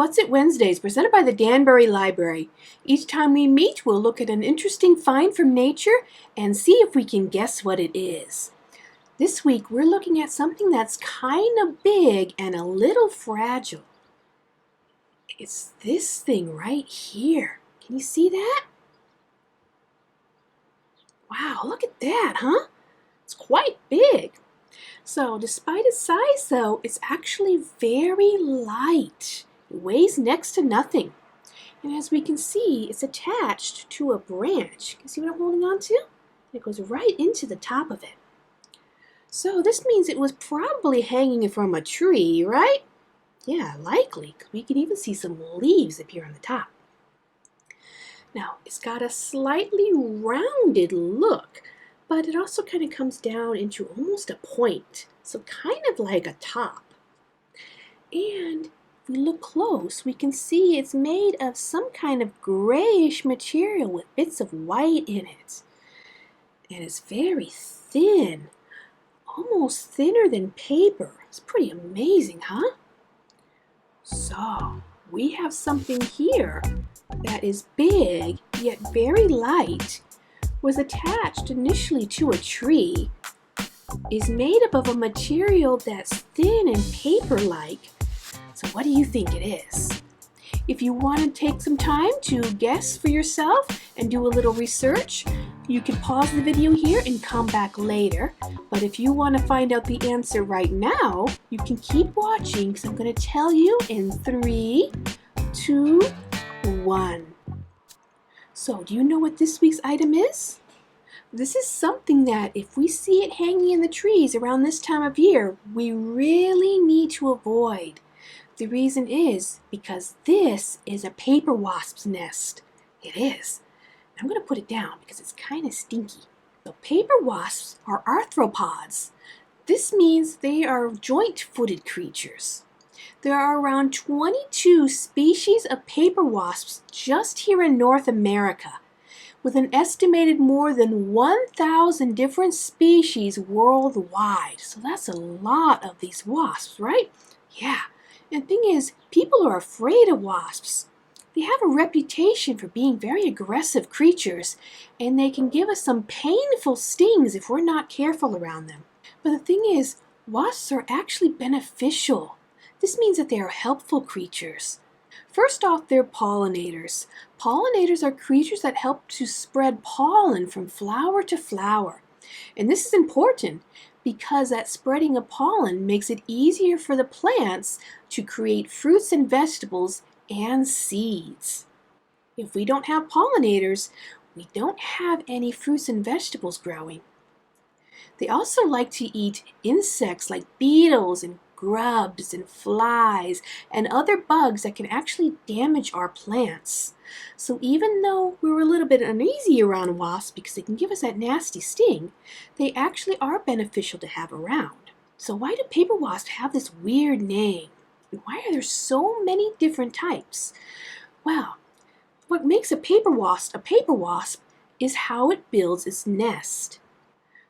What's It Wednesdays, presented by the Danbury Library. Each time we meet, we'll look at an interesting find from nature and see if we can guess what it is. This week, we're looking at something that's kind of big and a little fragile. It's this thing right here. Can you see that? Wow, look at that, huh? It's quite big. So, despite its size, though, it's actually very light. It weighs next to nothing. And as we can see, it's attached to a branch. Can you see what I'm holding on to? It goes right into the top of it. So this means it was probably hanging from a tree, right? Yeah, likely, because we can even see some leaves up here on the top. Now, it's got a slightly rounded look, but it also kind of comes down into almost a point, so kind of like a top. And if we look close, we can see it's made of some kind of grayish material with bits of white in it. And it's very thin, almost thinner than paper. It's pretty amazing, huh? So, we have something here that is big, yet very light, was attached initially to a tree, is made up of a material that's thin and paper-like. So what do you think it is? If you want to take some time to guess for yourself and do a little research, you can pause the video here and come back later. But if you want to find out the answer right now, you can keep watching because I'm going to tell you in 3, 2, 1. So, do you know what this week's item is? This is something that if we see it hanging in the trees around this time of year, we really need to avoid. The reason is because this is a paper wasp's nest. It is. I'm going to put it down because it's kind of stinky. So paper wasps are arthropods. This means they are joint-footed creatures. There are around 22 species of paper wasps just here in North America, with an estimated more than 1,000 different species worldwide. So that's a lot of these wasps, right? Yeah. And the thing is, people are afraid of wasps. They have a reputation for being very aggressive creatures, and they can give us some painful stings if we're not careful around them. But the thing is, wasps are actually beneficial. This means that they are helpful creatures. First off, they're pollinators. Pollinators are creatures that help to spread pollen from flower to flower. And this is important because that spreading of pollen makes it easier for the plants to create fruits and vegetables and seeds. If we don't have pollinators, we don't have any fruits and vegetables growing. They also like to eat insects like beetles and grubs and flies and other bugs that can actually damage our plants. So even though we're a little bit uneasy around wasps because they can give us that nasty sting, they actually are beneficial to have around. So why do paper wasps have this weird name? And why are there so many different types? Well, what makes a paper wasp is how it builds its nest.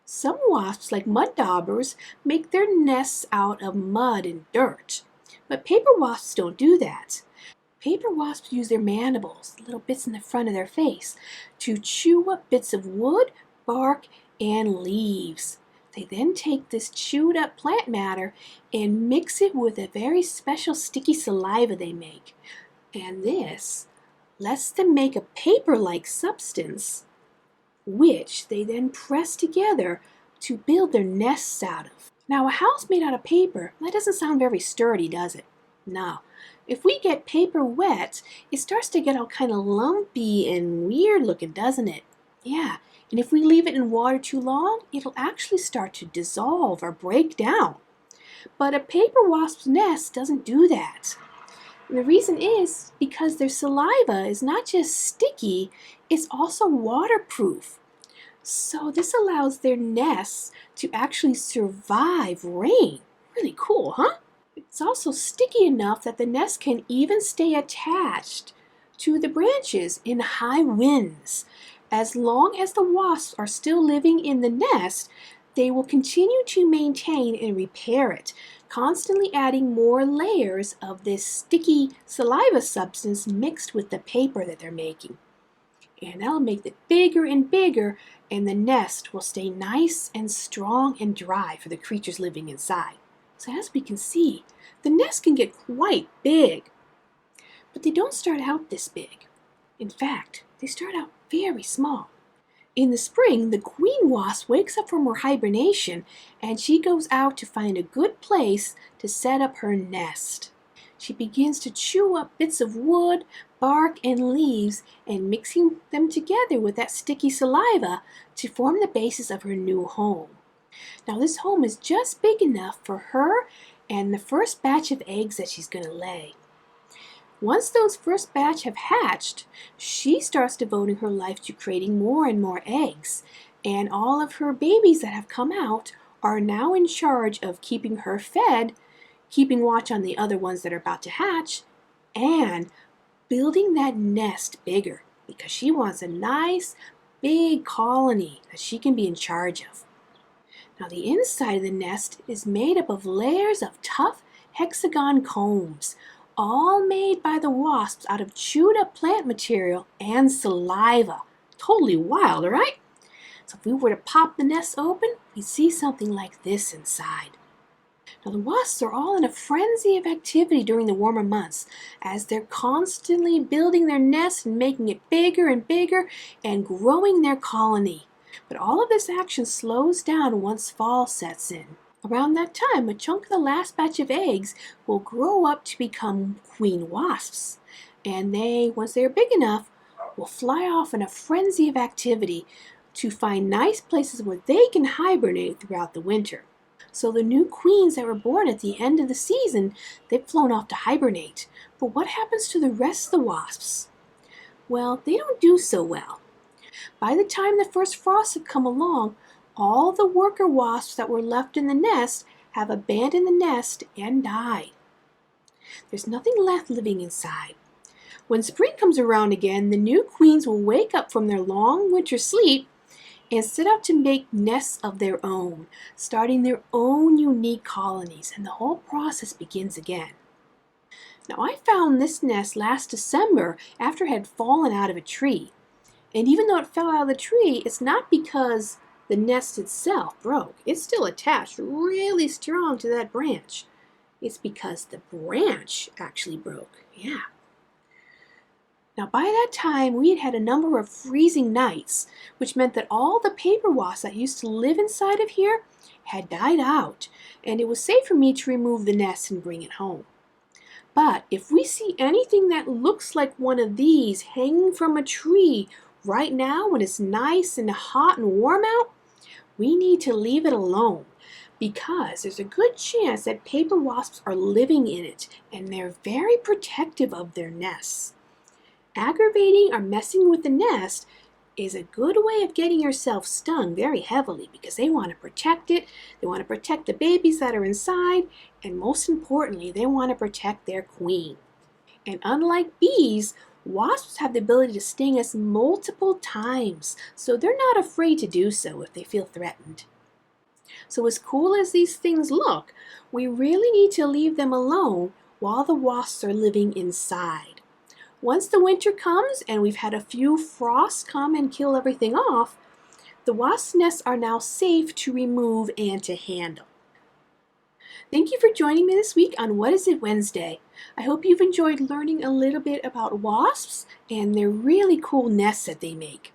Some wasps, like mud daubers, make their nests out of mud and dirt. But paper wasps don't do that. Paper wasps use their mandibles, little bits in the front of their face, to chew up bits of wood, bark, and leaves. They then take this chewed up plant matter and mix it with a very special sticky saliva they make. And this lets them make a paper-like substance, which they then press together to build their nests out of. Now, a house made out of paper, that doesn't sound very sturdy, does it? No. If we get paper wet, it starts to get all kind of lumpy and weird looking, doesn't it? Yeah, and if we leave it in water too long, it'll actually start to dissolve or break down. But a paper wasp's nest doesn't do that. And the reason is because their saliva is not just sticky, it's also waterproof. So this allows their nests to actually survive rain. Really cool, huh? It's also sticky enough that the nest can even stay attached to the branches in high winds. As long as the wasps are still living in the nest, they will continue to maintain and repair it, constantly adding more layers of this sticky saliva substance mixed with the paper that they're making. And that'll make it bigger and bigger, and the nest will stay nice and strong and dry for the creatures living inside. So as we can see, the nest can get quite big. But they don't start out this big. In fact, they start out very small. In the spring, the queen wasp wakes up from her hibernation and she goes out to find a good place to set up her nest. She begins to chew up bits of wood, bark, and leaves and mixing them together with that sticky saliva to form the basis of her new home. Now this home is just big enough for her and the first batch of eggs that she's going to lay. Once those first batch have hatched, she starts devoting her life to creating more and more eggs, and all of her babies that have come out are now in charge of keeping her fed, keeping watch on the other ones that are about to hatch, and building that nest bigger because she wants a nice big colony that she can be in charge of. Now the inside of the nest is made up of layers of tough hexagon combs, all made by the wasps out of chewed up plant material and saliva. Totally wild, right? So if we were to pop the nest open, we'd see something like this inside. Now the wasps are all in a frenzy of activity during the warmer months as they're constantly building their nest and making it bigger and bigger and growing their colony. But all of this action slows down once fall sets in. Around that time, a chunk of the last batch of eggs will grow up to become queen wasps. And they, once they're big enough, will fly off in a frenzy of activity to find nice places where they can hibernate throughout the winter. So the new queens that were born at the end of the season, they've flown off to hibernate. But what happens to the rest of the wasps? Well, they don't do so well. By the time the first frosts have come along, all the worker wasps that were left in the nest have abandoned the nest and died. There's nothing left living inside. When spring comes around again, the new queens will wake up from their long winter sleep and set out to make nests of their own, starting their own unique colonies, and the whole process begins again. Now I found this nest last December after it had fallen out of a tree. And even though it fell out of the tree, it's not because the nest itself broke. It's still attached really strong to that branch. It's because the branch actually broke. Yeah. Now by that time, we had had a number of freezing nights, which meant that all the paper wasps that used to live inside of here had died out, and it was safe for me to remove the nest and bring it home. But if we see anything that looks like one of these hanging from a tree right now when it's nice and hot and warm out, we need to leave it alone because there's a good chance that paper wasps are living in it and they're very protective of their nests. Aggravating or messing with the nest is a good way of getting yourself stung very heavily because they want to protect it, they want to protect the babies that are inside, and most importantly, they want to protect their queen. And unlike bees, wasps have the ability to sting us multiple times, so they're not afraid to do so if they feel threatened. So as cool as these things look, we really need to leave them alone while the wasps are living inside. Once the winter comes and we've had a few frosts come and kill everything off, the wasp nests are now safe to remove and to handle. Thank you for joining me this week on What Is It Wednesday. I hope you've enjoyed learning a little bit about wasps and their really cool nests that they make.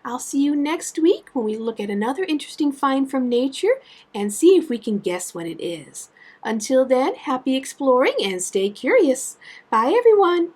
I'll see you next week when we look at another interesting find from nature and see if we can guess what it is. Until then, happy exploring and stay curious. Bye everyone!